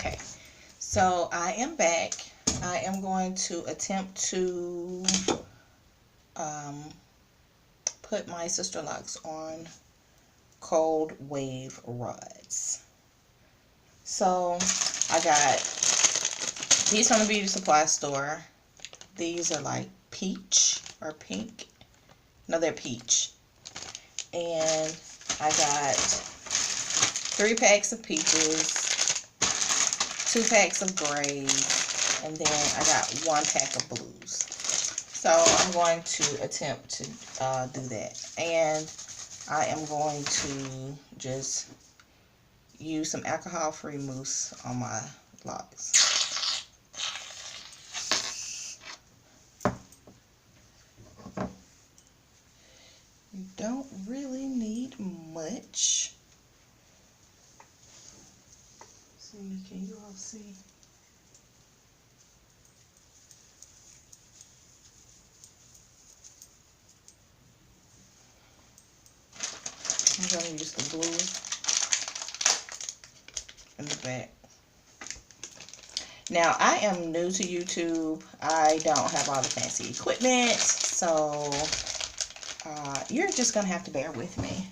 Okay, so I am back. I am going to attempt to put my Sisterlocks on cold wave rods. So I got these from the beauty supply store. These are like peach or pink. No, they're peach. And I got 3 packs of peaches, 2 packs of grays, and then I got 1 pack of blues. So I'm going to attempt to do that. And I am going to just use some alcohol-free mousse on my locks. You don't really need much. See, can you all see? I'm going to use the blue in the back. Now, I am new to YouTube. I don't have all the fancy equipment, so you're just going to have to bear with me.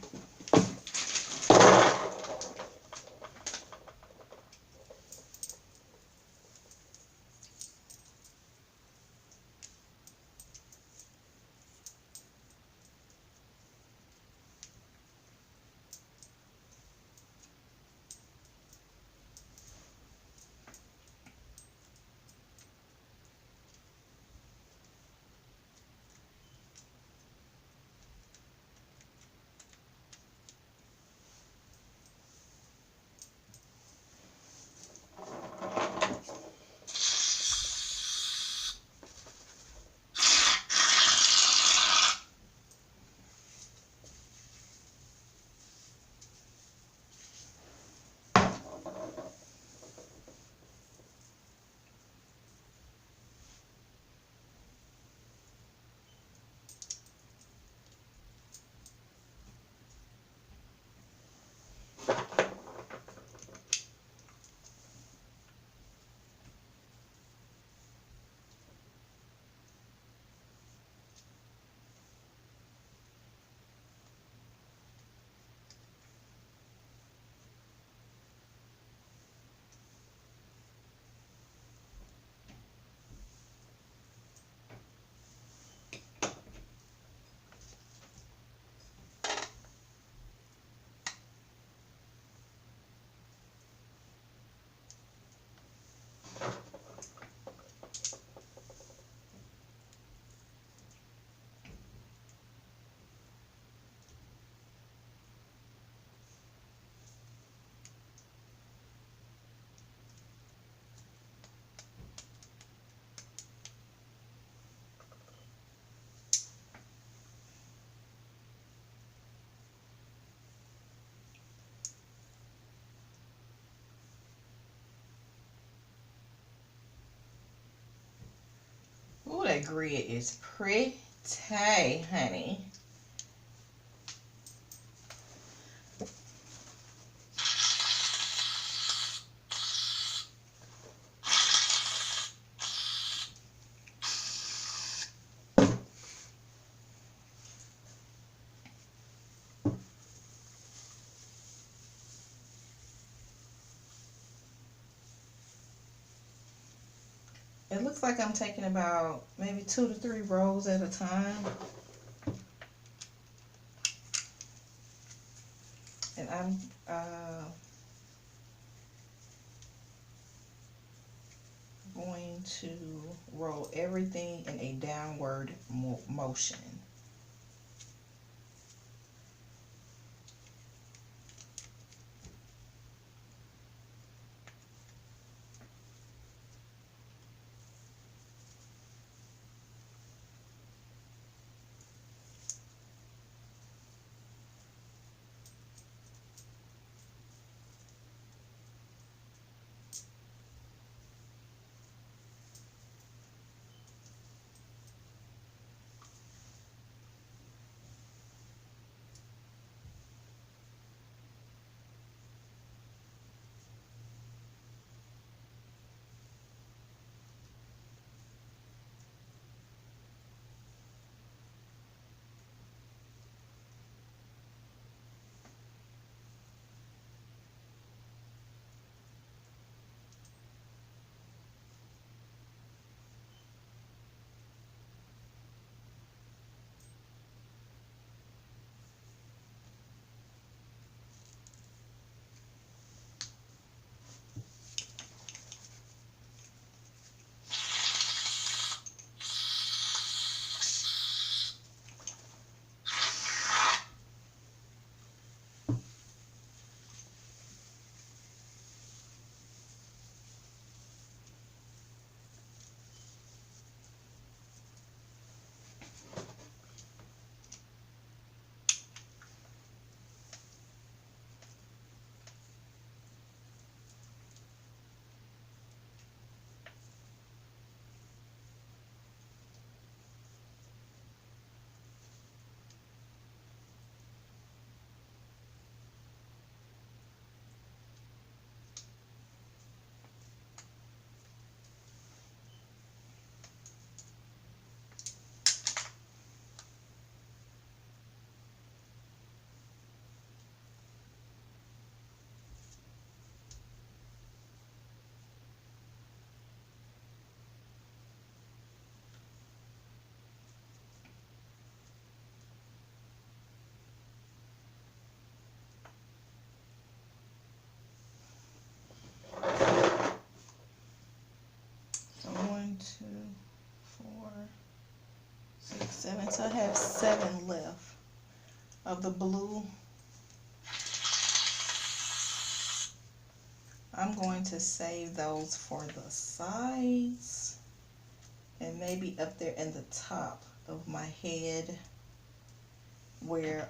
Ooh, that grid is pretty, honey. It looks like I'm taking about maybe 2 to 3 rows at a time. And I'm going to roll everything in a downward motion. So I have 7 left of the blue. I'm going to save those for the sides and maybe up there in the top of my head where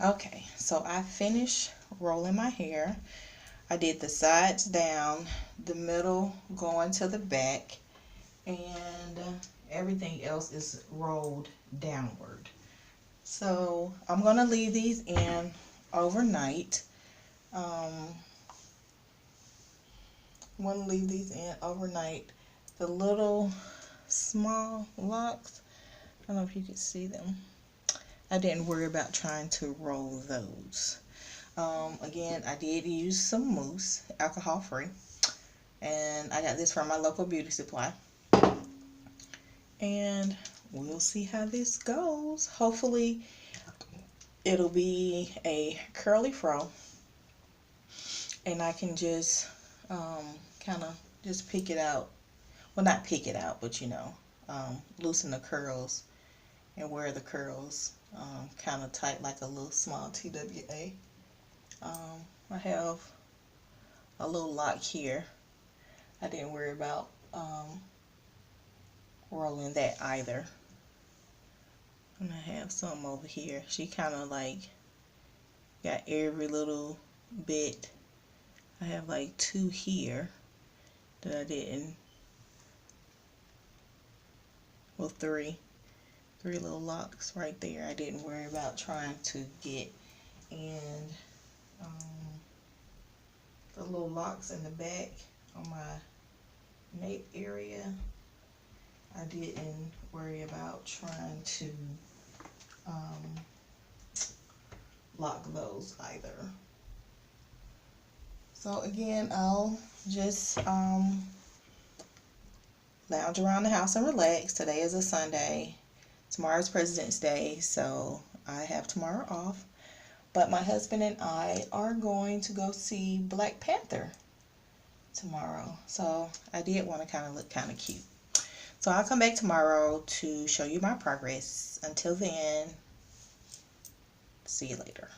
okay, so I finished rolling my hair. I did the sides down, the middle going to the back, and everything else is rolled downward. So I'm going to leave these in overnight. I'm going to leave these in overnight. The little small locks, I don't know if you can see them. I didn't worry about trying to roll those. Again, I did use some mousse, alcohol free, and I got this from my local beauty supply. And we'll see how this goes. Hopefully it'll be a curly fro, and I can just kind of just pick it out. Well, not pick it out, but you know, loosen the curls and wear the curls kind of tight like a little small TWA. I have a little lock here. I didn't worry about rolling that either. And I have some over here. She kind of like got every little bit. I have like 2 here that I didn't. Well, 3 little locks right there I didn't worry about trying to get. And the little locks in the back on my nape area, I didn't worry about trying to lock those either. So again, I'll just lounge around the house and relax. Today is a Sunday. Tomorrow's President's Day, so I have tomorrow off. But my husband and I are going to go see Black Panther tomorrow. So I did want to kind of look kind of cute. So I'll come back tomorrow to show you my progress. Until then, see you later.